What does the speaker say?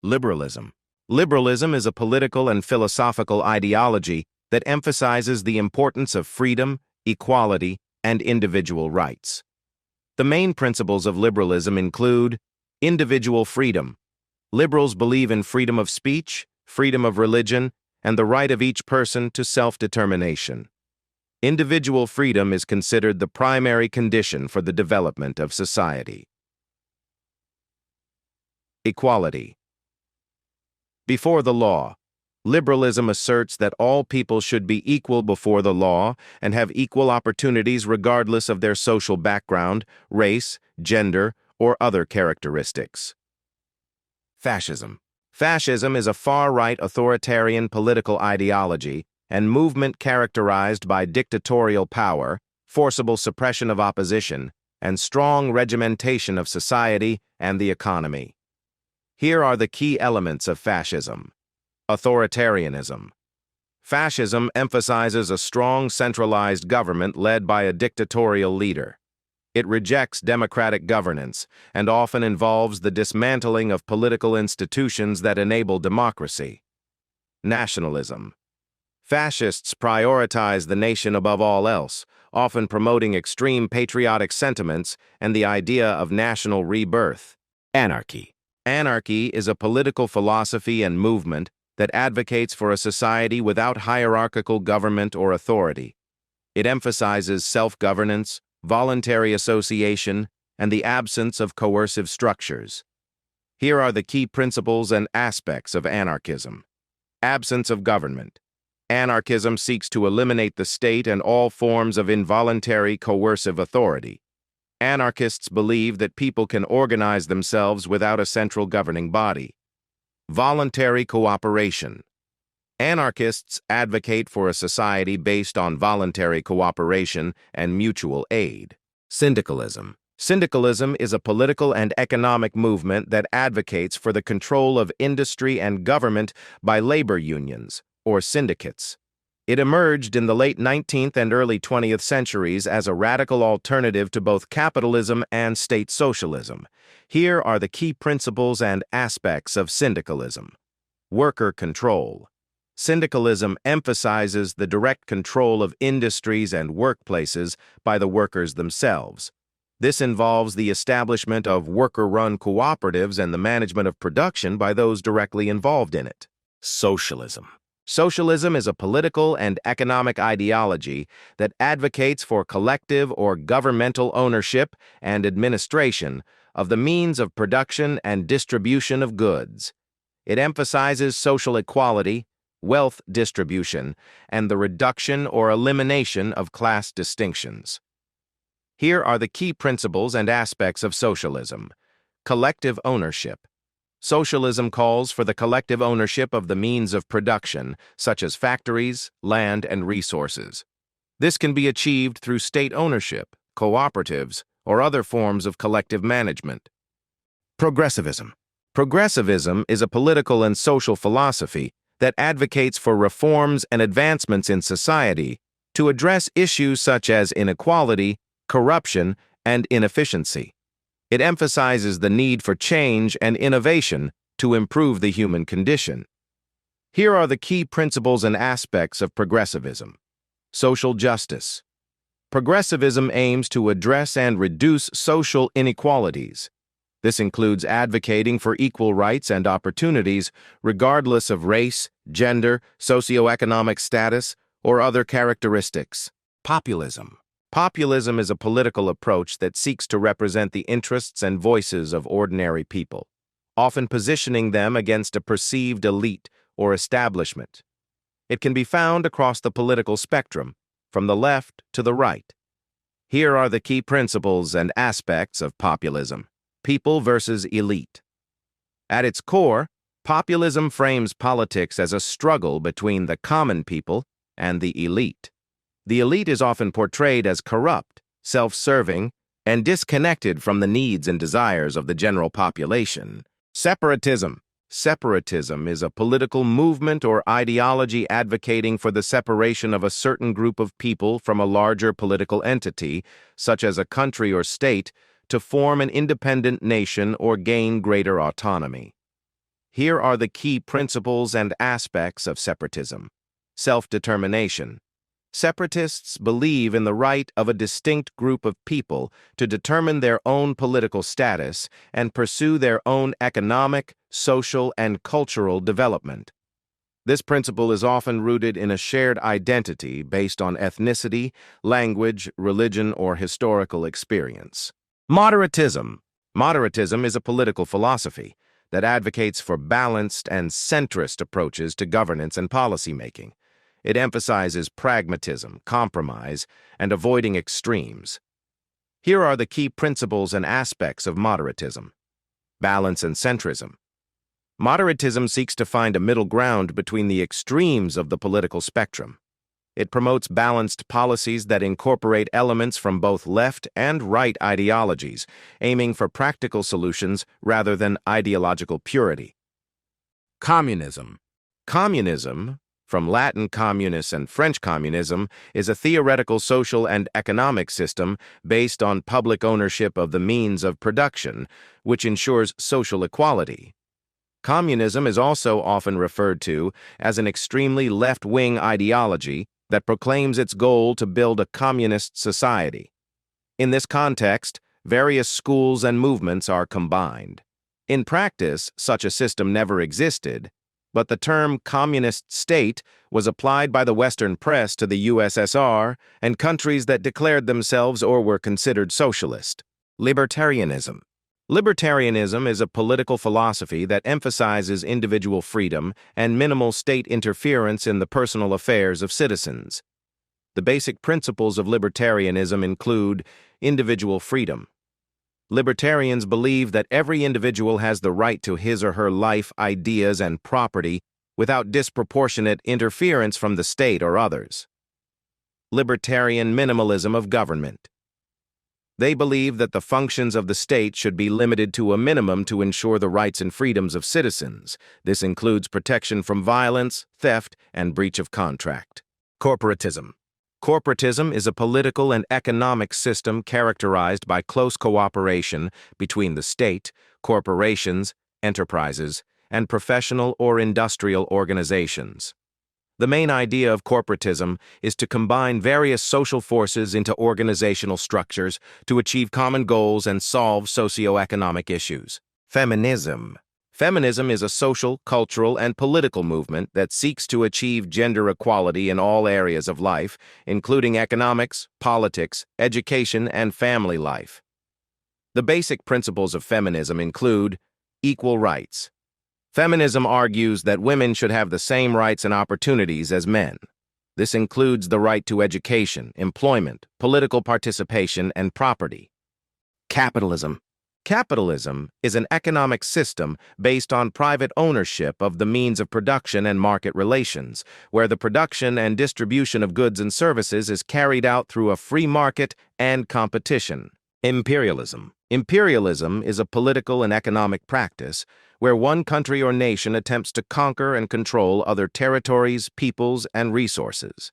Liberalism. Liberalism is a political and philosophical ideology that emphasizes the importance of freedom, equality, and individual rights. The main principles of liberalism include individual freedom. Liberals believe in freedom of speech, freedom of religion, and the right of each person to self-determination. Individual freedom is considered the primary condition for the development of society. Equality. Before the law, liberalism asserts that all people should be equal before the law and have equal opportunities regardless of their social background, race, gender, or other characteristics. Fascism. Fascism is a far-right authoritarian political ideology and movement characterized by dictatorial power, forcible suppression of opposition, and strong regimentation of society and the economy. Here are the key elements of fascism. Authoritarianism. Fascism emphasizes a strong centralized government led by a dictatorial leader. It rejects democratic governance and often involves the dismantling of political institutions that enable democracy. Nationalism. Fascists prioritize the nation above all else, often promoting extreme patriotic sentiments and the idea of national rebirth. Anarchy. Anarchy is a political philosophy and movement that advocates for a society without hierarchical government or authority. It emphasizes self-governance, voluntary association, and the absence of coercive structures. Here are the key principles and aspects of anarchism. Absence of government. Anarchism seeks to eliminate the state and all forms of involuntary coercive authority. Anarchists believe that people can organize themselves without a central governing body. Voluntary cooperation. Anarchists advocate for a society based on voluntary cooperation and mutual aid. Syndicalism. Syndicalism is a political and economic movement that advocates for the control of industry and government by labor unions, or syndicates. It emerged in the late 19th and early 20th centuries as a radical alternative to both capitalism and state socialism. Here are the key principles and aspects of syndicalism. Worker control. Syndicalism emphasizes the direct control of industries and workplaces by the workers themselves. This involves the establishment of worker-run cooperatives and the management of production by those directly involved in it. Socialism. Socialism is a political and economic ideology that advocates for collective or governmental ownership and administration of the means of production and distribution of goods. It emphasizes social equality, wealth distribution, and the reduction or elimination of class distinctions. Here are the key principles and aspects of socialism. Collective ownership. Socialism calls for the collective ownership of the means of production, such as factories, land, and resources. This can be achieved through state ownership, cooperatives, or other forms of collective management. Progressivism. Progressivism is a political and social philosophy that advocates for reforms and advancements in society to address issues such as inequality, corruption, and inefficiency. It emphasizes the need for change and innovation to improve the human condition. Here are the key principles and aspects of progressivism. Social justice. Progressivism aims to address and reduce social inequalities. This includes advocating for equal rights and opportunities regardless of race, gender, socioeconomic status, or other characteristics. Populism. Populism is a political approach that seeks to represent the interests and voices of ordinary people, often positioning them against a perceived elite or establishment. It can be found across the political spectrum, from the left to the right. Here are the key principles and aspects of populism. People versus elite. At its core, populism frames politics as a struggle between the common people and the elite. The elite is often portrayed as corrupt, self-serving, and disconnected from the needs and desires of the general population. Separatism. Separatism is a political movement or ideology advocating for the separation of a certain group of people from a larger political entity, such as a country or state, to form an independent nation or gain greater autonomy. Here are the key principles and aspects of separatism. Self-determination. Separatists believe in the right of a distinct group of people to determine their own political status and pursue their own economic, social, and cultural development. This principle is often rooted in a shared identity based on ethnicity, language, religion, or historical experience. Moderatism. Moderatism is a political philosophy that advocates for balanced and centrist approaches to governance and policymaking. It emphasizes pragmatism, compromise, and avoiding extremes. Here are the key principles and aspects of moderatism. Balance and centrism. Moderatism seeks to find a middle ground between the extremes of the political spectrum. It promotes balanced policies that incorporate elements from both left and right ideologies, aiming for practical solutions rather than ideological purity. Communism. Communism, from Latin communis and French communism, is a theoretical social and economic system based on public ownership of the means of production, which ensures social equality. Communism is also often referred to as an extremely left-wing ideology that proclaims its goal to build a communist society. In this context, various schools and movements are combined. In practice, such a system never existed, but the term communist state was applied by the Western press to the USSR and countries that declared themselves or were considered socialist. Libertarianism. Libertarianism is a political philosophy that emphasizes individual freedom and minimal state interference in the personal affairs of citizens. The basic principles of libertarianism include individual freedom. Libertarians believe that every individual has the right to his or her life, ideas, and property without disproportionate interference from the state or others. Libertarian minimalism of government. They believe that the functions of the state should be limited to a minimum to ensure the rights and freedoms of citizens. This includes protection from violence, theft, and breach of contract. Corporatism. Corporatism is a political and economic system characterized by close cooperation between the state, corporations, enterprises, and professional or industrial organizations. The main idea of corporatism is to combine various social forces into organizational structures to achieve common goals and solve socioeconomic issues. Feminism. Feminism is a social, cultural, and political movement that seeks to achieve gender equality in all areas of life, including economics, politics, education, and family life. The basic principles of feminism include equal rights. Feminism argues that women should have the same rights and opportunities as men. This includes the right to education, employment, political participation, and property. Capitalism. Capitalism is an economic system based on private ownership of the means of production and market relations, where the production and distribution of goods and services is carried out through a free market and competition. Imperialism. Imperialism is a political and economic practice where one country or nation attempts to conquer and control other territories, peoples, and resources.